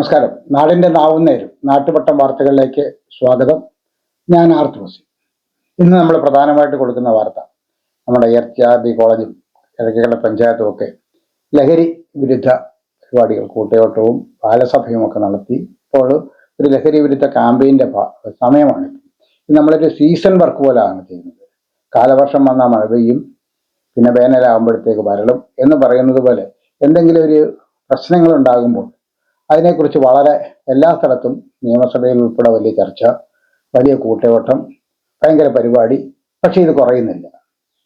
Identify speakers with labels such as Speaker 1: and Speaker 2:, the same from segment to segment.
Speaker 1: നമസ്കാരം. നാടിന്റെ നാവുന്നേരും നാട്ടുപട്ടം വാർത്തകളിലേക്ക് സ്വാഗതം. ഞാൻ ആർത്തുമസി. ഇന്ന് നമ്മൾ പ്രധാനമായിട്ട് കൊടുക്കുന്ന വാർത്ത നമ്മുടെ ERCB കോളേജും കിഴക്കേക്കട പഞ്ചായത്തും ഒക്കെ ലഹരി വിരുദ്ധ പരിപാടികൾ കൂട്ടയോട്ടവും ബാലസഭയും ഒക്കെ നടത്തി. ഇപ്പോൾ ഒരു ലഹരി വിരുദ്ധ ക്യാമ്പയിൻ്റെ സമയമാണ്. ഇത് നമ്മളൊരു സീസൺ വർക്ക് പോലെയാണ് ചെയ്യുന്നത്. കാലവർഷം വന്നാൽ മഴ പെയ്യും, പിന്നെ വേനലാകുമ്പോഴത്തേക്ക് വരളും എന്ന് പറയുന്നത് പോലെ എന്തെങ്കിലും ഒരു പ്രശ്നങ്ങൾ ഉണ്ടാകുമ്പോൾ അതിനെക്കുറിച്ച് വളരെ എല്ലാ സ്ഥലത്തും നിയമസഭയിൽ ഉൾപ്പെടെ വലിയ ചർച്ച, വലിയ കൂട്ടയോട്ടം, ഭയങ്കര പരിപാടി. പക്ഷേ ഇത് കുറയുന്നില്ല.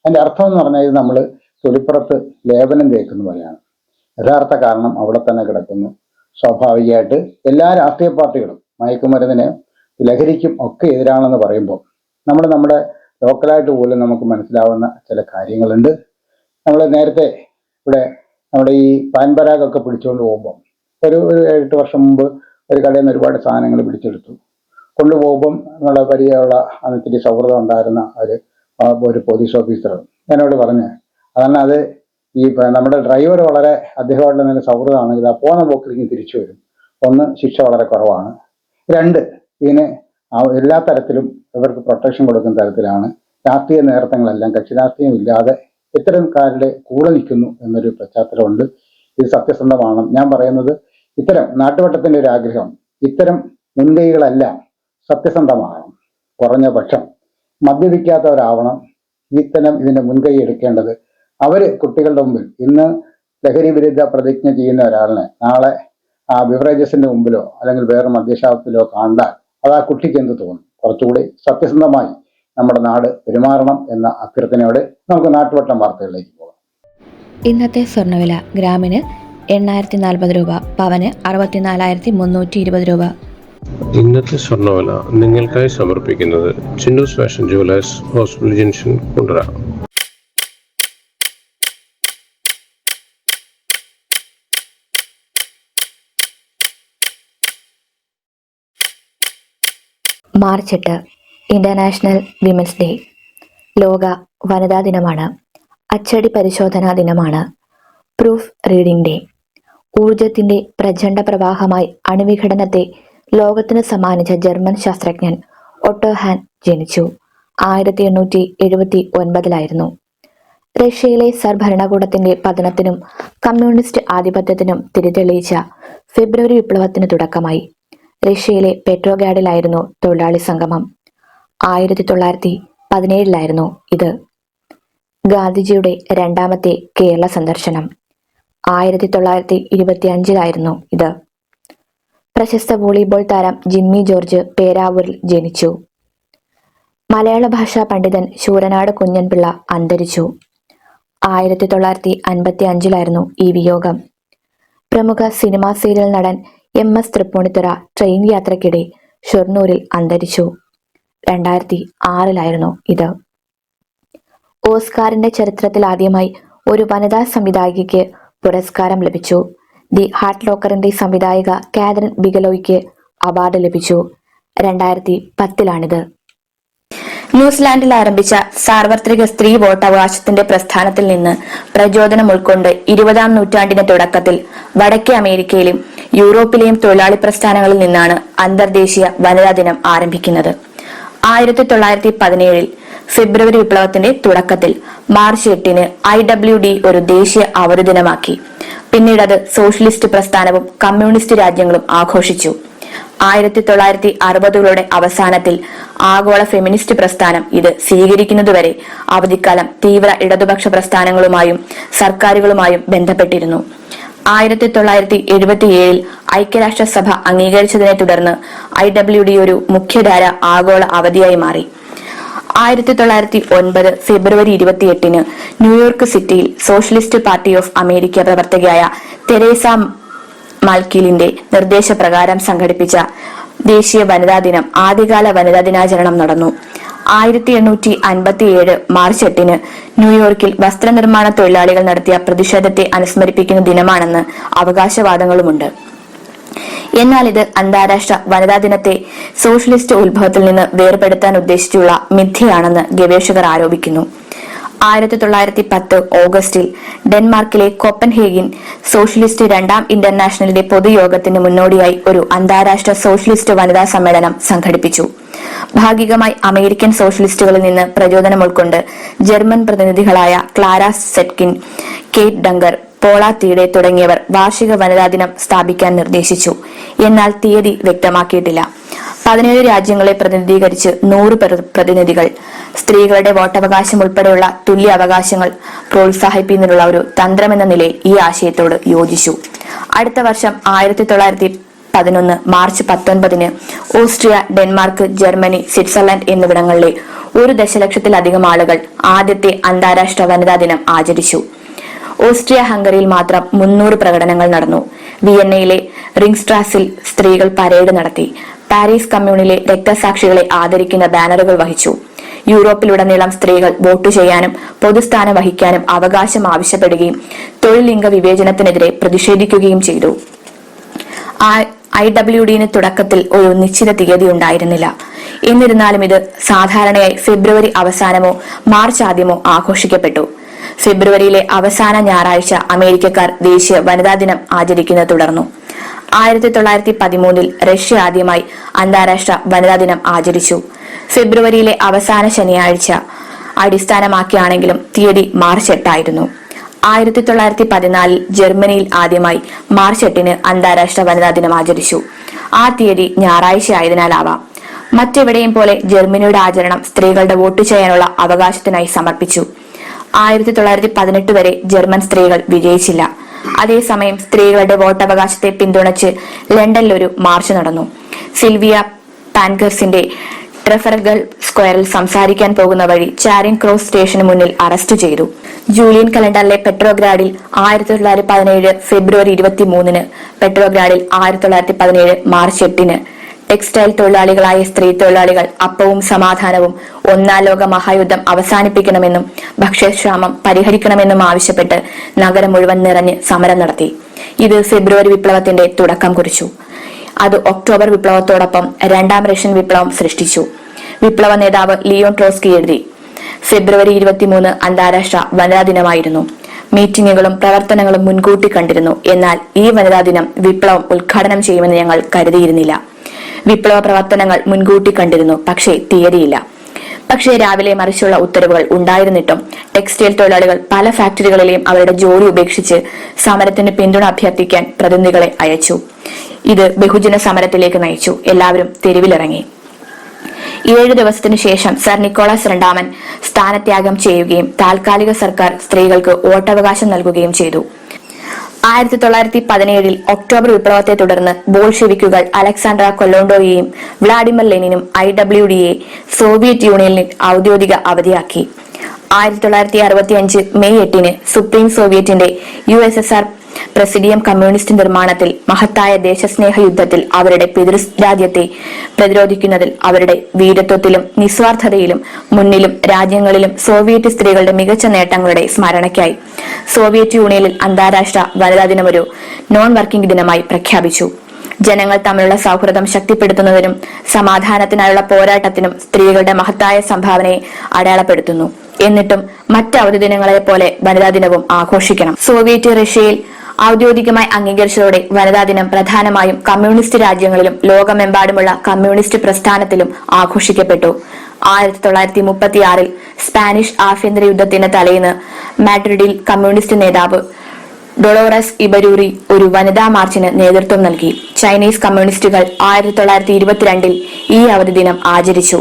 Speaker 1: അതിൻ്റെ അർത്ഥം എന്ന് പറഞ്ഞാൽ ഇത് നമ്മൾ തൊലിപ്പുറത്ത് ലേപനം തേക്കുന്ന പോലെയാണ്. യഥാർത്ഥ കാരണം അവിടെ തന്നെ കിടക്കുന്നു. സ്വാഭാവികമായിട്ട് എല്ലാ രാഷ്ട്രീയ പാർട്ടികളും മയക്കുമരുന്നിന്, ലഹരിക്കും ഒക്കെ എതിരാണെന്ന് പറയുമ്പോൾ നമ്മുടെ ലോക്കലായിട്ട് പോലും നമുക്ക് മനസ്സിലാവുന്ന ചില കാര്യങ്ങളുണ്ട്. നമ്മൾ നേരത്തെ ഇവിടെ നമ്മുടെ ഈ പാൻപരാഗൊക്കെ പിടിച്ചുകൊണ്ട് പോകുമ്പോൾ ഒരു 8 വർഷം മുമ്പ് ഒരു കടയിൽ നിന്ന് ഒരുപാട് സാധനങ്ങൾ പിടിച്ചെടുത്തു. കൊണ്ടുപോകുമ്പം നമ്മളെ പരിചയമുള്ള അന്നിത്തിരി സൗഹൃദം ഉണ്ടായിരുന്ന ഒരു പോലീസ് ഓഫീസർ എന്നോട് പറഞ്ഞ്, അതാണ് അത് ഈ നമ്മുടെ ഡ്രൈവർ വളരെ അദ്ദേഹമായിട്ടുള്ള നല്ല സൗഹൃദമാണെങ്കിൽ ആ പോകുന്ന പോക്കിലേക്ക് തിരിച്ചു വരും. 1, ശിക്ഷ വളരെ കുറവാണ്. 2, ഇതിന് എല്ലാ തരത്തിലും ഇവർക്ക് പ്രൊട്ടക്ഷൻ കൊടുക്കുന്ന തരത്തിലാണ് രാഷ്ട്രീയ നേതൃത്വങ്ങളെല്ലാം കക്ഷി രാഷ്ട്രീയം ഇല്ലാതെ ഇത്തരംകാരുടെ കൂടെ നിൽക്കുന്നു എന്നൊരു പശ്ചാത്തലമുണ്ട്. ഇത് സത്യസന്ധമാണ്. ഞാൻ പറയുന്നത് ഇത്തരം നാട്ടുവട്ടത്തിൻ്റെ ഒരു ആഗ്രഹം, ഇത്തരം മുൻകൈകളെല്ലാം സത്യസന്ധമാകണം. കുറഞ്ഞ പക്ഷം മദ്യപിക്കാത്തവരാവണം ഇതിൻ്റെ മുൻകൈ എടുക്കേണ്ടത്. അവർ കുട്ടികളുടെ മുമ്പിൽ ഇന്ന് ലഹരി വിരുദ്ധ പ്രതിജ്ഞ ചെയ്യുന്ന ഒരാളിനെ നാളെ ആ ബിവറേജസിന്റെ മുമ്പിലോ അല്ലെങ്കിൽ വേറെ മദ്യശാലത്തിലോ കണ്ടാൽ അത് ആ കുട്ടിക്ക് എന്ത് തോന്നും? കുറച്ചുകൂടി സത്യസന്ധമായി നമ്മുടെ നാട് പെരുമാറണം എന്ന അഭ്യർത്ഥനയോടെ നമുക്ക് നാട്ടുവട്ടം വാർത്തകളിലേക്ക് പോകാം.
Speaker 2: ഇന്നത്തെ സ്വർണ്ണവില ഗ്രാമിന് 840 രൂപ, പവന് 64,320 രൂപ.
Speaker 3: ഇന്നത്തെ സ്വർണ്ണവില നിങ്ങൾക്കായി സമർപ്പിക്കുന്നത് Chinnus fashion jewellers, hospital junction, Kundara.
Speaker 2: March 8 international women's day. ലോക വനിതാ ദിനമാണ്. അച്ചടി പരിശോധനാ ദിനമാണ്. Proof reading day. ഊർജത്തിന്റെ പ്രചണ്ഡ പ്രവാഹമായി അണുവിഘടനത്തെ ലോകത്തിന് സമ്മാനിച്ച ജർമ്മൻ ശാസ്ത്രജ്ഞൻ ഒട്ടോ ഹാൻ ജനിച്ചു. 1879 റഷ്യയിലെ സർ ഭരണകൂടത്തിന്റെ പതനത്തിനും കമ്മ്യൂണിസ്റ്റ് ആധിപത്യത്തിനും തിരിതെളിയിച്ച ഫെബ്രുവരി വിപ്ലവത്തിന് തുടക്കമായി. റഷ്യയിലെ പെട്രോഗ്രാഡിലായിരുന്നു തൊഴിലാളി സംഗമം. 1917 ഇത്. ഗാന്ധിജിയുടെ രണ്ടാമത്തെ കേരള സന്ദർശനം 1925 ഇത്. പ്രശസ്ത വോളിബോൾ താരം ജിമ്മി ജോർജ് പേരാവൂരിൽ ജനിച്ചു. മലയാള ഭാഷാ പണ്ഡിതൻ ശൂരനാട് കുഞ്ഞൻപിള്ള അന്തരിച്ചു. 1955 ഈ വിയോഗം. പ്രമുഖ സിനിമാ സീരിയൽ നടൻ MS തൃപ്പൂണിത്തുറ ട്രെയിൻ യാത്രക്കിടെ ഷൊർണൂരിൽ അന്തരിച്ചു. 2006 ഇത്. ഓസ്കാറിന്റെ ചരിത്രത്തിൽ ആദ്യമായി ഒരു വനിതാ സംവിധായികയ്ക്ക് പുരസ്കാരം ലഭിച്ചു. ദി ഹാർട്ട് ലോക്കറിന്റെ സംവിധായിക കാതറിൻ ബിഗലോയ്ക്ക് അവാർഡ് ലഭിച്ചു. 2010 ന്യൂസിലാൻഡിൽ ആരംഭിച്ച സാർവത്രിക സ്ത്രീ വോട്ടവകാശത്തിന്റെ പ്രസ്ഥാനത്തിൽ നിന്ന് പ്രചോദനം ഉൾക്കൊണ്ട് 20-ാം നൂറ്റാണ്ടിന്റെ തുടക്കത്തിൽ വടക്കേ അമേരിക്കയിലും യൂറോപ്പിലെയും തൊഴിലാളി പ്രസ്ഥാനങ്ങളിൽ നിന്നാണ് അന്തർദേശീയ വനിതാ ദിനം ആരംഭിക്കുന്നത്. 1917 ഫെബ്രുവരി വിപ്ലവത്തിന്റെ തുടക്കത്തിൽ മാർച്ച് 8 IWD ഒരു ദേശീയ അവധി ദിനമാക്കി. പിന്നീട് അത് സോഷ്യലിസ്റ്റ് പ്രസ്ഥാനവും കമ്മ്യൂണിസ്റ്റ് രാജ്യങ്ങളും ആഘോഷിച്ചു. 1960കളുടെ അവസാനത്തിൽ ആഗോള ഫെമിനിസ്റ്റ് പ്രസ്ഥാനം ഇത് സ്വീകരിക്കുന്നതുവരെ അവധിക്കാലം തീവ്ര ഇടതുപക്ഷ പ്രസ്ഥാനങ്ങളുമായും സർക്കാരുകളുമായും ബന്ധപ്പെട്ടിരുന്നു. 1977 ഐക്യരാഷ്ട്രസഭ അംഗീകരിച്ചതിനെ തുടർന്ന് IWD ഒരു മുഖ്യധാര ആഗോള അവധിയായി മാറി. 1909 ഫെബ്രുവരി 28 ന്യൂയോർക്ക് സിറ്റിയിൽ സോഷ്യലിസ്റ്റ് പാർട്ടി ഓഫ് അമേരിക്ക പ്രവർത്തകയായ തെരേസ മാൽക്കീലിന്റെ നിർദ്ദേശപ്രകാരം സംഘടിപ്പിച്ച ദേശീയ വനിതാ ദിനം ആദ്യകാല വനിതാ ദിനാചരണം നടന്നു. 1857 മാർച്ച് 8 ന്യൂയോർക്കിൽ വസ്ത്രനിർമ്മാണ തൊഴിലാളികൾ നടത്തിയ പ്രതിഷേധത്തെ അനുസ്മരിപ്പിക്കുന്ന ദിനമാണെന്ന് അവകാശവാദങ്ങളുമുണ്ട്. എന്നാൽ ഇത് അന്താരാഷ്ട്ര വനിതാ ദിനത്തെ സോഷ്യലിസ്റ്റ് ഉത്ഭവത്തിൽ നിന്ന് വേർപെടുത്താൻ ഉദ്ദേശിച്ചുള്ള മിഥ്യയാണെന്ന് ഗവേഷകർ ആരോപിക്കുന്നു. 1910 ഓഗസ്റ്റിൽ ഡെൻമാർക്കിലെ കോപ്പൻഹേഗൻ സോഷ്യലിസ്റ്റ് രണ്ടാം ഇന്റർനാഷണലിന്റെ പൊതുയോഗത്തിന് മുന്നോടിയായി ഒരു അന്താരാഷ്ട്ര സോഷ്യലിസ്റ്റ് വനിതാ സമ്മേളനം സംഘടിപ്പിച്ചു. ഭാഗികമായി അമേരിക്കൻ സോഷ്യലിസ്റ്റുകളിൽ നിന്ന് പ്രചോദനം ഉൾക്കൊണ്ട് ജർമ്മൻ പ്രതിനിധികളായ ക്ലാര സെറ്റ്കിൻ, കേറ്റ് ഡങ്കർ, പോള തീഡെ തുടങ്ങിയവർ വാർഷിക വനിതാ ദിനം സ്ഥാപിക്കാൻ നിർദ്ദേശിച്ചു. എന്നാൽ തീയതി വ്യക്തമാക്കിയിട്ടില്ല. 17 രാജ്യങ്ങളെ പ്രതിനിധീകരിച്ച് 100 പ്രതിനിധികൾ സ്ത്രീകളുടെ വോട്ടവകാശം ഉൾപ്പെടെയുള്ള തുല്യ അവകാശങ്ങൾ പ്രോത്സാഹിപ്പിക്കുന്നതിനുള്ള ഒരു തന്ത്രമെന്ന നിലയിൽ ഈ ആശയത്തോട് യോജിച്ചു. അടുത്ത വർഷം 1911 March 19 Austria, Denmark, Germany, Switzerland എന്നിവിടങ്ങളിലെ 1 ദശലക്ഷത്തിലധികം ആളുകൾ ആദ്യത്തെ അന്താരാഷ്ട്ര വനിതാ ദിനം ആചരിച്ചു. ഓസ്ട്രിയ ഹംഗറിയിൽ മാത്രം 300 പ്രകടനങ്ങൾ നടന്നു. വിയന്നയിലെ റിംഗ്സ്ട്രാസിൽ സ്ത്രീകൾ പരേഡ് നടത്തി. പാരീസ് കമ്മ്യൂണിലെ രക്തസാക്ഷികളെ ആദരിക്കുന്ന ബാനറുകൾ വഹിച്ചു. യൂറോപ്പിലുടനീളം സ്ത്രീകൾ വോട്ട് ചെയ്യാനും പൊതുസ്ഥാനം വഹിക്കാനും അവകാശം ആവശ്യപ്പെടുകയും തൊഴിൽ ലിംഗ വിവേചനത്തിനെതിരെ പ്രതിഷേധിക്കുകയും ചെയ്തു. IWDന് തുടക്കത്തിൽ ഒരു നിശ്ചിത തീയതി ഉണ്ടായിരുന്നില്ല. എന്നിരുന്നാലും ഇത് സാധാരണയായി ഫെബ്രുവരി അവസാനമോ മാർച്ച് ആദ്യമോ ആഘോഷിക്കപ്പെട്ടു. ഫെബ്രുവരിയിലെ അവസാന ഞായറാഴ്ച അമേരിക്കക്കാർ ദേശീയ വനിതാ ദിനം ആചരിക്കുന്നത് തുടർന്നു. 1913 റഷ്യ ആദ്യമായി അന്താരാഷ്ട്ര വനിതാ ദിനം ആചരിച്ചു. ഫെബ്രുവരിയിലെ അവസാന ശനിയാഴ്ച അടിസ്ഥാനമാക്കിയാണെങ്കിലും തീയതി മാർച്ച് 8 ആയിരുന്നു. 1914 ജർമ്മനിയിൽ ആദ്യമായി മാർച്ച് 8 അന്താരാഷ്ട്ര വനിതാ ദിനം ആചരിച്ചു. ആ തീയതി ഞായറാഴ്ച ആയതിനാലാവാം. മറ്റെവിടെയും പോലെ ജർമ്മനിയുടെ ആചരണം സ്ത്രീകളുടെ വോട്ട് ചെയ്യാനുള്ള അവകാശത്തിനായി സമർപ്പിച്ചു. 1918 വരെ ജർമ്മൻ സ്ത്രീകൾ വിജയിച്ചില്ല. അതേസമയം സ്ത്രീകളുടെ വോട്ടവകാശത്തെ പിന്തുണച്ച് ലണ്ടനിൽ ഒരു മാർച്ച് നടന്നു. സിൽവിയ പാൻഖർസിന്റെ ട്രഫൽഗർ സ്ക്വയറിൽ സംസാരിക്കാൻ പോകുന്ന വഴി ചാരിങ് ക്രോസ് സ്റ്റേഷന് മുന്നിൽ അറസ്റ്റ് ചെയ്തു. ജൂലിയൻ കലണ്ടറിലെ പെട്രോഗ്രാഡിൽ 1917 ഫെബ്രുവരി 23, പെട്രോഗ്രാഡിൽ 1917 മാർച്ച് 8 ടെക്സ്റ്റൈൽ തൊഴിലാളികളായ സ്ത്രീ തൊഴിലാളികൾ അപ്പവും സമാധാനവും, 1-ാം ലോക മഹായുദ്ധം അവസാനിപ്പിക്കണമെന്നും ഭക്ഷ്യക്ഷാമം പരിഹരിക്കണമെന്നും ആവശ്യപ്പെട്ട് നഗരം മുഴുവൻ നിറഞ്ഞ് സമരം നടത്തി. ഇത് ഫെബ്രുവരി വിപ്ലവത്തിന്റെ തുടക്കം കുറിച്ചു. അത് ഒക്ടോബർ വിപ്ലവത്തോടൊപ്പം 2-ാം റഷ്യൻ വിപ്ലവം സൃഷ്ടിച്ചു. വിപ്ലവ നേതാവ് ലിയോൺ ട്രോട്സ്കി എഴുതി, ഫെബ്രുവരി 23 അന്താരാഷ്ട്ര വനിതാ ദിനമായിരുന്നു. മീറ്റിംഗുകളും പ്രവർത്തനങ്ങളും മുൻകൂട്ടി കണ്ടിരുന്നു. എന്നാൽ ഈ വനിതാ ദിനം വിപ്ലവം ഉദ്ഘാടനം ചെയ്യുമെന്ന് ഞങ്ങൾ കരുതിയിരുന്നില്ല. വിപ്ലവ പ്രവർത്തനങ്ങൾ മുൻകൂട്ടി കണ്ടിരുന്നു, പക്ഷേ തീയതിയില്ല. പക്ഷേ രാവിലെ മറിച്ചുള്ള ഉത്തരവുകൾ ഉണ്ടായിരുന്നിട്ടും ടെക്സ്റ്റൈൽ തൊഴിലാളികൾ പല ഫാക്ടറികളിലെയും അവരുടെ ജോലി ഉപേക്ഷിച്ച് സമരത്തിന് പിന്തുണ അഭ്യർത്ഥിക്കാൻ പ്രതിനിധികളെ അയച്ചു. ഇത് ബഹുജന സമരത്തിലേക്ക് നയിച്ചു. എല്ലാവരും തെരുവിലിറങ്ങി. 7 ദിവസത്തിനു ശേഷം സർ നിക്കോളാസ് രണ്ടാമൻ സ്ഥാനത്യാഗം ചെയ്യുകയും താൽക്കാലിക സർക്കാർ സ്ത്രീകൾക്ക് വോട്ടവകാശം നൽകുകയും ചെയ്തു. 1917 ഒക്ടോബർ വിപ്ലവത്തെ തുടർന്ന് ബോൾഷെവിക്കുകൾ അലക്സാണ്ട്ര കൊലോണ്ടോയെയും വ്ളാഡിമിർ ലെനിനും IWDയെ സോവിയറ്റ് യൂണിയനിൽ ഔദ്യോഗിക അവധിയാക്കി. 1965 മെയ് 8 സുപ്രീം സോവിയറ്റിന്റെ USSR പ്രസിഡിയം കമ്മ്യൂണിസ്റ്റ് നിർമ്മാണത്തിൽ മഹത്തായ ദേശസ്നേഹ യുദ്ധത്തിൽ അവരുടെ പിതൃരാജ്യത്തെ പ്രതിരോധിക്കുന്നതിൽ അവരുടെ വീരത്വത്തിലും നിസ്വാർത്ഥതയിലും മുന്നിലും രാജ്യങ്ങളിലും സോവിയറ്റ് സ്ത്രീകളുടെ മികച്ച നേട്ടങ്ങളുടെ സ്മരണയ്ക്കായി സോവിയറ്റ് യൂണിയനിൽ അന്താരാഷ്ട്ര വനിതാ ദിനം ഒരു നോൺ വർക്കിംഗ് ദിനമായി പ്രഖ്യാപിച്ചു. ജനങ്ങൾ തമ്മിലുള്ള സൗഹൃദം ശക്തിപ്പെടുത്തുന്നതിനും സമാധാനത്തിനായുള്ള പോരാട്ടത്തിനും സ്ത്രീകളുടെ മഹത്തായ സംഭാവനയെ അടയാളപ്പെടുത്തുന്നു. എന്നിട്ടും മറ്റ് അവധി ദിനങ്ങളെ പോലെ വനിതാ ദിനവും ആഘോഷിക്കണം. സോവിയറ്റ് റഷ്യയിൽ ഔദ്യോഗികമായി അംഗീകരിച്ചതോടെ വനിതാ ദിനം പ്രധാനമായും കമ്മ്യൂണിസ്റ്റ് രാജ്യങ്ങളിലും ലോകമെമ്പാടുമുള്ള കമ്മ്യൂണിസ്റ്റ് പ്രസ്ഥാനത്തിലും ആഘോഷിക്കപ്പെട്ടു. 1936 സ്പാനിഷ് ആഭ്യന്തര യുദ്ധത്തിന്റെ തലേന്ന് മാഡ്രിഡിൽ കമ്മ്യൂണിസ്റ്റ് നേതാവ് ഡൊളോറസ് ഇബരൂറി ഒരു വനിതാ മാർച്ചിന് നേതൃത്വം നൽകി. ചൈനീസ് കമ്മ്യൂണിസ്റ്റുകൾ 1922 ഈ അവധി ദിനം ആചരിച്ചു.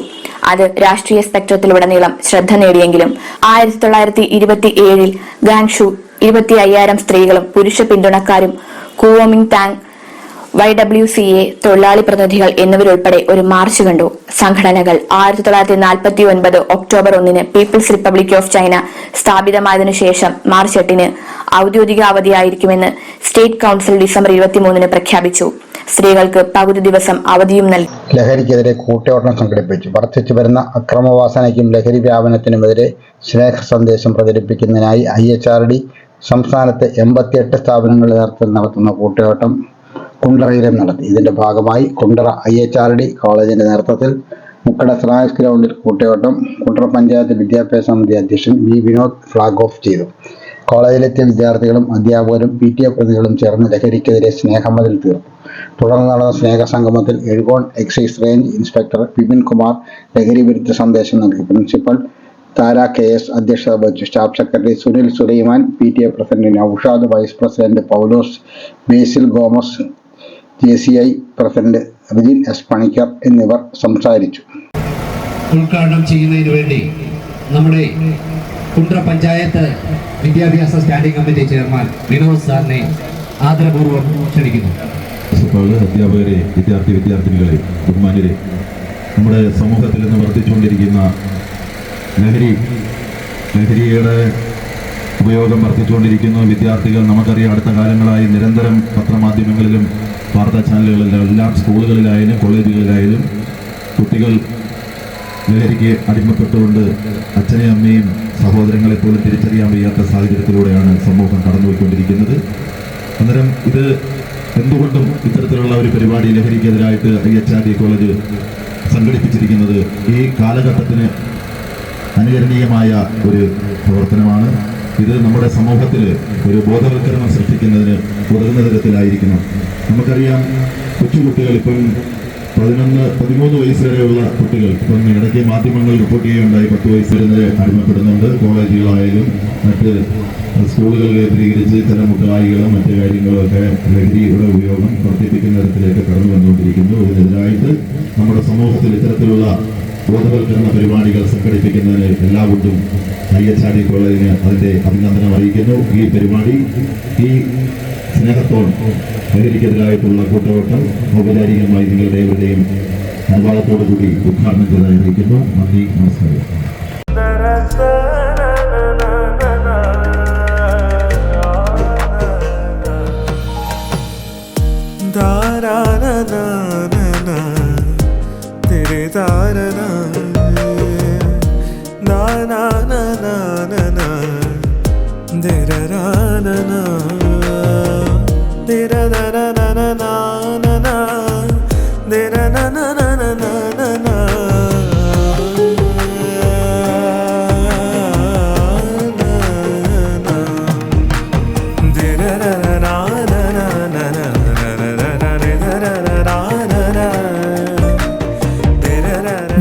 Speaker 2: അത് രാഷ്ട്രീയ സ്പെക്ട്രത്തിലുടനീളം ശ്രദ്ധ നേടിയെങ്കിലും 1927 ഗാങ്ഷു 25,000 സ്ത്രീകളും പുരുഷ പിന്തുണക്കാരും കുവോമിങ് താങ്, YWCA തൊഴിലാളി പ്രതിനിധികൾ എന്നിവരുൾപ്പെടെ ഒരു മാർച്ച് കണ്ടു. സംഘടനകൾ 1949 October 1 people's republic of China സ്ഥാപിതമായതിനു ശേഷം മാർച്ച് 8 ഔദ്യോഗിക അവധിയായിരിക്കുമെന്ന് സ്റ്റേറ്റ് കൗൺസിൽ ഡിസംബർ 23 പ്രഖ്യാപിച്ചു. സ്ത്രീകൾക്ക് പകുതി ദിവസം അവധിയും നൽകി.
Speaker 1: ലഹരിക്കെതിരെ കൂട്ടയോട്ടം സംഘടിപ്പിച്ചു. വർദ്ധിച്ചു വരുന്ന അക്രമവാസനയ്ക്കും ലഹരി വ്യാപനത്തിനുമെതിരെ സ്നേഹ സന്ദേശം പ്രചരിപ്പിക്കുന്നതിനായി IHRD സംസ്ഥാനത്തെ 88 സ്ഥാപനങ്ങളുടെ നേതൃത്വത്തിൽ നടത്തുന്ന കൂട്ടയോട്ടം കുണ്ടറയിലും നടത്തി. ഇതിന്റെ ഭാഗമായി കുണ്ടറ IHRD കോളേജിന്റെ നേതൃത്വത്തിൽ മുക്കട സറായസ് ഗ്രൗണ്ടിൽ കൂട്ടയോട്ടം കുണ്ടറ പഞ്ചായത്ത് വിദ്യാഭ്യാസ സമിതി അധ്യക്ഷൻ വി വിനോദ് ഫ്ലാഗ് ഓഫ് ചെയ്തു. കോളേജിലെത്തിയ വിദ്യാർത്ഥികളും അധ്യാപകരും PTA പ്രതിനിധികളും ചേർന്ന് ലഹരിക്കെതിരെ സ്നേഹമതിൽ തീർത്തു. തുടർന്ന് നടന്ന സ്നേഹസംഗമത്തിൽ Ezhukone excise range inspector Vipin Kumar ലഹരി വിരുദ്ധ സന്ദേശം നൽകി. പ്രിൻസിപ്പൽ താര KS അധ്യക്ഷത വഹിച്ചു. Staff secretary Sunil Sulaiman, PTA president Naushad, vice president Paulose, Basil Gomes, JCI president Rijin S Panicker എന്നിവർ സംസാരിച്ചു.
Speaker 4: ഉദ്ഘാടനം ചെയ്യുന്നതിന് വേണ്ടി നമ്മുടെ കുണ്ടറ പഞ്ചായത്ത് വിദ്യാഭ്യാസ സ്റ്റാൻഡിംഗ് കമ്മിറ്റി ചെയർമാൻ വിനോദ് സാറിനെ ആദരപൂർവ്വം ക്ഷണിക്കുന്നു.
Speaker 5: അധ്യാപകരെ, വിദ്യാർത്ഥിനികളെ, ബഹുമാന്യരെ, നമ്മുടെ സമൂഹത്തിൽ നിന്ന് വർദ്ധിച്ചുകൊണ്ടിരിക്കുന്ന ലഹരിയുടെ ഉപയോഗം വർദ്ധിച്ചുകൊണ്ടിരിക്കുന്നു. വിദ്യാർത്ഥികൾ, നമുക്കറിയാം, അടുത്ത കാലങ്ങളായി നിരന്തരം പത്രമാധ്യമങ്ങളിലും വാർത്താ ചാനലുകളിലും എല്ലാം സ്കൂളുകളിലായാലും കോളേജുകളിലായാലും കുട്ടികൾ ലഹരിക്ക് അടിമപ്പെട്ടുകൊണ്ട് അച്ഛനെയും അമ്മയും സഹോദരങ്ങളെ പോലും തിരിച്ചറിയാൻ വയ്യാത്ത സാഹചര്യത്തിലൂടെയാണ് സമൂഹം കടന്നുപോയിക്കൊണ്ടിരിക്കുന്നത്. അന്നേരം ഇത് എന്തുകൊണ്ടും ഇത്തരത്തിലുള്ള ഒരു പരിപാടി ലഹരിക്കെതിരായിട്ട് IHRD കോളേജ് സംഘടിപ്പിച്ചിരിക്കുന്നത് ഈ കാലഘട്ടത്തിന് അനുകരണീയമായ ഒരു പ്രവർത്തനമാണ്. ഇത് നമ്മുടെ സമൂഹത്തിൽ ഒരു ബോധവൽക്കരണം സൃഷ്ടിക്കുന്നതിന് ഉതകുന്ന തരത്തിലായിരിക്കണം. നമുക്കറിയാം, കൊച്ചുകുട്ടികൾ ഇപ്പം 11-13 വയസ്സ് വരെയുള്ള കുട്ടികൾ ഇപ്പം ഇടയ്ക്ക് മാധ്യമങ്ങൾ റിപ്പോർട്ട് ചെയ്യുകയുണ്ടായി 10 വയസ്സ് വരെ അടിമപ്പെടുന്നുണ്ട്. കോളേജുകളായാലും മറ്റ് സ്കൂളുകൾ കേന്ദ്രീകരിച്ച് ചില മുട്ടായികളും മറ്റു കാര്യങ്ങളൊക്കെ ലഹരിയുടെ ഉപയോഗം വർദ്ധിപ്പിക്കുന്ന തരത്തിലേക്ക് കടന്നു വന്നുകൊണ്ടിരിക്കുന്നു. ഇതിനെതിരായിട്ട് നമ്മുടെ സമൂഹത്തിൽ ഇത്തരത്തിലുള്ള ബോധവൽക്കരണ പരിപാടികൾ സംഘടിപ്പിക്കുന്നതിന് എല്ലാവരും IHRD കോളേജിന് അതിൻ്റെ അഭിനന്ദനം അറിയിക്കുന്നു. ഈ പരിപാടി ഈ സ്നേഹത്തോട് ലഹരിക്കെതിരായിട്ടുള്ള കൂട്ടവട്ടം ഔപചാരികമായി നിങ്ങളുടെ ഏവരുടെയും അനുവാദത്തോടു കൂടി ഉദ്ഘാടനം ചെയ്തായി അറിയിക്കുന്നു. നന്ദി, നമസ്കാരം.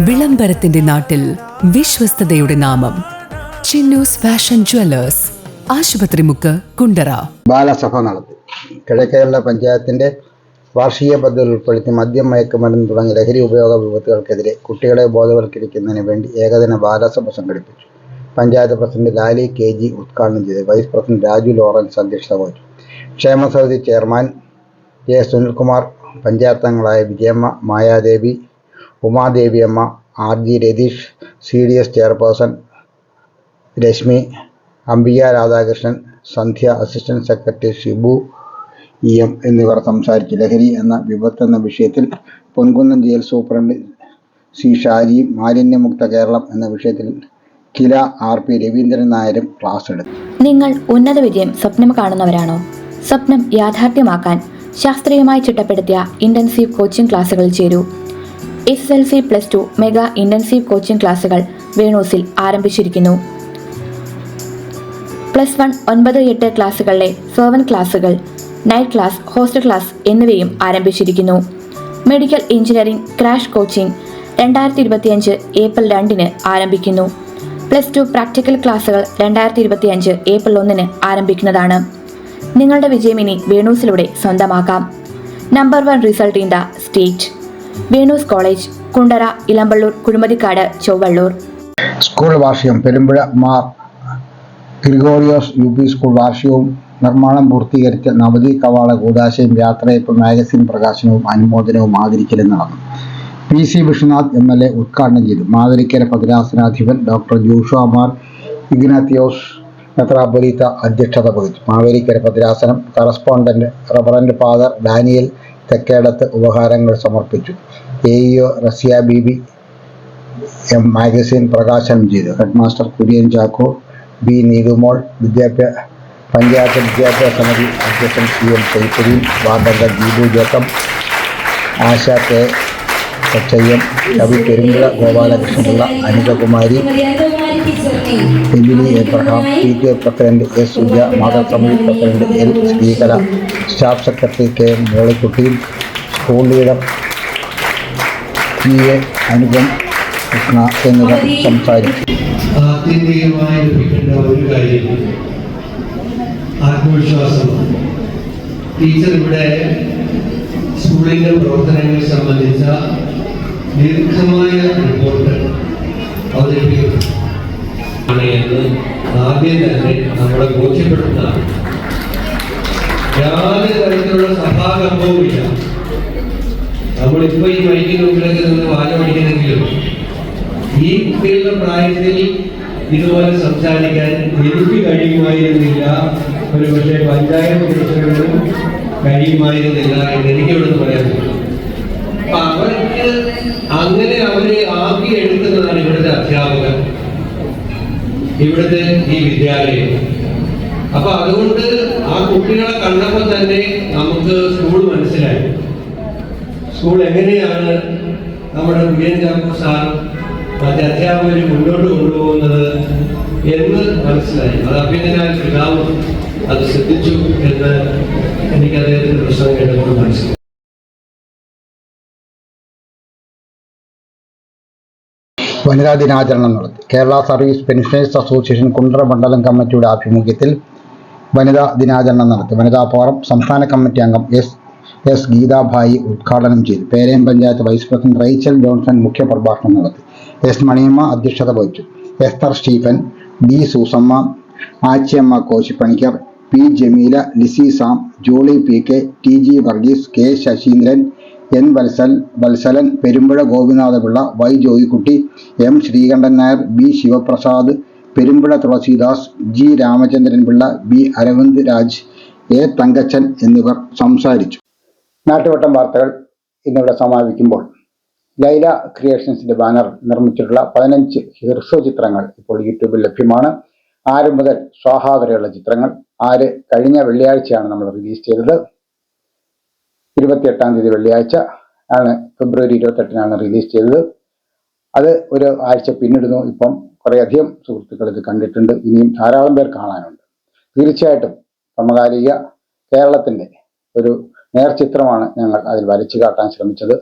Speaker 6: വിളംബരത്തിന്റെ നാട്ടിൽ വിശ്വസ്തതയുടെ നാമം ചിന്നൂസ് ഫാഷൻ ജ്വല്ലേഴ്സ്, ആശുപത്രിമുക്ക്, കുണ്ടറ.
Speaker 1: ബാലസഭ നടത്തി. കിഴക്കേരള പഞ്ചായത്തിന്റെ വാർഷിക പദ്ധതിയിൽ ഉൾപ്പെടുത്തി മദ്യം, മയക്കുമരുന്ന് തുടങ്ങിയ ലഹരി ഉപയോഗ വിപത്തുകൾക്കെതിരെ കുട്ടികളെ ബോധവൽക്കരിക്കുന്നതിന് വേണ്ടി ഏകദിന ബാലസഭ സംഘടിപ്പിച്ചു. പഞ്ചായത്ത് പ്രസിഡന്റ് ലാലി KG ഉദ്ഘാടനം ചെയ്തു. വൈസ് പ്രസിഡന്റ് രാജു ലോറൻസ് അധ്യക്ഷത വഹിച്ചു. ക്ഷേമസമിതി ചെയർമാൻ J. സുനിൽകുമാർ, പഞ്ചായത്ത് അംഗങ്ങളായ Vijayamma, Mayadevi, Umadeviamma, RG Ratheesh, CDS chairperson Reshmi, Ambika Radhakrishnan, Sandhya, assistant secretary Shibu EM എന്നിവർ സംസാരിച്ചു. ലഹരി എന്ന വിപത്ത് എന്ന വിഷയത്തിൽ പൊൻകുന്നം ജയിൽ സൂപ്രണ്ട് C. ഷാജിയും മാലിന്യമുക്ത കേരളം എന്ന വിഷയത്തിൽ കില RP രവീന്ദ്രൻ നായരും ക്ലാസ് എടുത്തു.
Speaker 2: നിങ്ങൾ ഉന്നത വിജയം സ്വപ്നം കാണുന്നവരാണോ? സ്വപ്നം യാഥാർത്ഥ്യമാക്കാൻ ശാസ്ത്രീയമായി ചിട്ടപ്പെടുത്തിയ ഇന്റൻസീവ് കോച്ചിംഗ് ക്ലാസുകളിൽ ചേരൂ. SSLC +2 മെഗാ ഇന്റൻസീവ് കോച്ചിംഗ് ക്ലാസുകൾ വേണൂസിൽ ആരംഭിച്ചിരിക്കുന്നു. +1, 9, 8 ക്ലാസുകളിലെ സെർവൻ ക്ലാസുകൾ, നൈറ്റ് ക്ലാസ്, ഹോസ്റ്റൽ ക്ലാസ് എന്നിവയും ആരംഭിച്ചിരിക്കുന്നു. Medical engineering crash coaching 2025 April 2 ആരംഭിക്കുന്നു. +2 പ്രാക്ടിക്കൽ ക്ലാസുകൾ 2025 ഏപ്രിൽ 1 ആരംഭിക്കുന്നതാണ്. നിങ്ങളുടെ വിജയം ഇനി വേണൂസിലൂടെ സ്വന്തമാക്കാം. Number 1 result in the state. Venus college, Kundara, Elampalloor, Kuzhumathikkad, Chowalloor.
Speaker 1: School വാർഷികം. പെരുമ്പുഴ മാർ ഗ്രിഗോറിയോസ് UP സ്കൂൾ വാർഷികവും നിർമ്മാണം പൂർത്തീകരിച്ച നവതി കവാട കൂദാശയും യാത്രയപ്പ് മാഗസിൻ പ്രകാശനവും അനുമോദനവും ആദരിക്കലും നടന്നു. PC വിശ്വനാഥ് MLA ഉദ്ഘാടനം ചെയ്തു. മാവേലിക്കര ഭദ്രാസനാധിപൻ ഡോക്ടർ ജോഷുവ മാർ ഇഗ്നാത്തിയോസ് മെത്രാപ്പൊലീത്ത അധ്യക്ഷത വഹിച്ചു. മാവേലിക്കര ഭദ്രാസനം correspondent reverend father Daniel Thekkedathu ഉപഹാരങ്ങൾ സമർപ്പിച്ചു. AEO റസിയ ബീബി മാഗസിൻ പ്രകാശനം ചെയ്തു. Headmaster Kurian Chacko, B. നീതുമോൾ, പഞ്ചായത്ത് വിദ്യാഭ്യാസ സമിതി അധ്യക്ഷൻ CM സൈഫുദ്ദീൻ, വാർഡംഗം ദീപു ജേക്കബ്, ആശ K. കൊച്ചയ്യം, കവി Perumpuzha Gopalakrishnapillai, Anithakumari, Emily Abraham, PTA president S. Suja, മാതൃസമിതി president L. Sreekala, staff secretary K. Mollykutty, school leader PA Anupam Krishna എന്നിവർ സംസാരിച്ചു.
Speaker 7: ആത്യന്തികമായി ലഭിക്കേണ്ട ഒരു കാര്യം ആത്മവിശ്വാസമാണ്. ടീച്ചർ ഇവിടെ സ്കൂളിൻ്റെ പ്രവർത്തനങ്ങളെ സംബന്ധിച്ച ദീർഘമായ റിപ്പോർട്ട് അവതരിപ്പിക്കുന്നു എന്ന് ആദ്യം തന്നെ നമ്മളെ ബോധ്യപ്പെടുത്തുന്നതാണ്. യാതൊരു തരത്തിലുള്ള സഭാകമ്പവുമില്ല. നമ്മളിപ്പോൾ ഈ മൈക്കിന് മുമ്പിലൊക്കെ നിന്ന് വാല പഠിക്കുന്നെങ്കിലും ഈ കുട്ടികളുടെ പ്രായത്തിൽ ഇതുപോലെ സംസാരിക്കാൻ എനിക്ക് കഴിയുമായിരുന്നില്ല, ഒരു പക്ഷേ പഞ്ചായത്ത് പ്രസിഡന്റിനും കഴിയുമായിരുന്നില്ല എന്ന് എനിക്ക് ഇവിടെ പറയാൻ പറ്റും. അപ്പൊ അവർക്ക് അങ്ങനെ അവരെ ആക്കി എടുക്കുന്നതാണ് ഇവിടുത്തെ അധ്യാപകർ, ഇവിടുത്തെ ഈ വിദ്യാലയം. അപ്പൊ അതുകൊണ്ട് ആ കുട്ടികളെ കണ്ടപ്പോൾ തന്നെ നമുക്ക് സ്കൂൾ മനസ്സിലായി. സ്കൂൾ എങ്ങനെയാണ് നമ്മുടെ കുര്യൻ ചാക്കോ സാർ മറ്റ് അധ്യാപകർ മുന്നോട്ട് കൊണ്ടുപോകുന്നത് എന്ന് മനസ്സിലായി. അത് അഭിനന്ദനായ പിതാവ് അത് ശ്രദ്ധിച്ചു എന്ന് എനിക്ക് അദ്ദേഹത്തിന്റെ പ്രശ്നം കേട്ടപ്പോൾ മനസ്സിലായി.
Speaker 1: വനിതാ ദിനാചരണം നടത്തി. Kerala service pensioners association Kundara മണ്ഡലം കമ്മിറ്റിയുടെ ആഭിമുഖ്യത്തിൽ വനിതാ ദിനാചരണം നടത്തി. വനിതാ ഫോറം സംസ്ഥാന കമ്മിറ്റി അംഗം എസ് ഗീതാഭായി ഉദ്ഘാടനം ചെയ്തു. Perayam panchayat vice president Rachel Johnson മുഖ്യപ്രഭാഷണം നടത്തി. എസ് മണിയമ്മ അധ്യക്ഷത വഹിച്ചു. Esther Stephen, B Susamma, Achiyamma Koshipanicker, P Jameela, Lizzy Sam, Jolly PK, TG Varghese, K Sasheendran, N Vatsalan, Perumpuzha Gopinathapillai, Y Joykutty, M Sreekantan Nair, B Sivaprasad, Perumpuzha Thulasidas, G Ramachandran Pillai, B Aravind Raj, A Thankachan എന്നിവർ സംസാരിച്ചു. നാട്ടുവട്ടം വാർത്തകൾ ഇന്നിവിടെ സമാപിക്കുമ്പോൾ ലൈല ക്രിയേഷൻസിന്റെ ബാനർ നിർമ്മിച്ചിട്ടുള്ള 15 ഹ്രസ്വചിത്രങ്ങൾ ഇപ്പോൾ യൂട്യൂബിൽ ലഭ്യമാണ്. 6 മുതൽ സ്വാഹ വരെയുള്ള ചിത്രങ്ങൾ. 6 കഴിഞ്ഞ വെള്ളിയാഴ്ചയാണ് നമ്മൾ റിലീസ് ചെയ്തത്. 28-ാം തീയതി വെള്ളിയാഴ്ച ആണ്, ഫെബ്രുവരി 28-നാണ് റിലീസ് ചെയ്തത്. അത് ഒരു ആഴ്ച പിന്നിടുന്നു. ഇപ്പം കുറേയധികം സുഹൃത്തുക്കൾ ഇത് കണ്ടിട്ടുണ്ട്. ഇനിയും ധാരാളം പേർ കാണാനുണ്ട്. തീർച്ചയായിട്ടും സമകാലിക കേരളത്തിൻ്റെ ഒരു നേർചിത്രമാണ് ഞങ്ങൾ അതിൽ വരച്ചു കാട്ടാൻ ശ്രമിച്ചത്.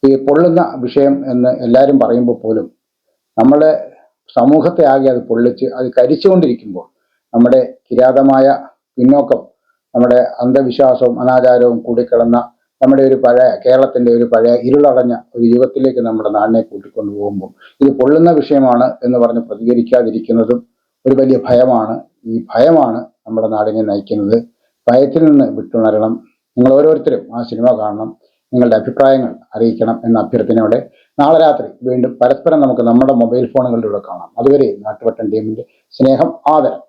Speaker 1: ഈ പൊള്ളുന്ന വിഷയം എന്ന് എല്ലാവരും പറയുമ്പോൾ പോലും നമ്മുടെ സമൂഹത്തെ ആകെ അത് പൊള്ളിച്ച് അത് കരിച്ചുകൊണ്ടിരിക്കുമ്പോൾ നമ്മുടെ കിരാതമായ പിന്നോക്കം, നമ്മുടെ അന്ധവിശ്വാസവും അനാചാരവും കൂടിക്കിടന്ന നമ്മുടെ ഒരു കേരളത്തിൻ്റെ ഒരു പഴയ ഇരുളടഞ്ഞ ഒരു യുഗത്തിലേക്ക് നമ്മുടെ നാടിനെ കൂട്ടിക്കൊണ്ടു പോകുമ്പോൾ ഇത് പൊള്ളുന്ന വിഷയമാണ് എന്ന് പറഞ്ഞ് പ്രതികരിക്കാതിരിക്കുന്നതും ഒരു വലിയ ഭയമാണ്. ഈ ഭയമാണ് നമ്മുടെ നാടിനെ നയിക്കുന്നത്. ഭയത്തിൽ നിന്ന് വിട്ടുണരണം. നിങ്ങൾ ഓരോരുത്തരും ആ സിനിമ കാണണം, നിങ്ങളുടെ അഭിപ്രായങ്ങൾ അറിയിക്കണം എന്ന അഭ്യർത്ഥനയോടെ നാളെ രാത്രി വീണ്ടും പരസ്പരം നമുക്ക് നമ്മുടെ മൊബൈൽ ഫോണുകളിലൂടെ കാണാം. അതുവരെ നാട്ടുവട്ടം ടീമിന്റെ സ്നേഹം, ആദരം.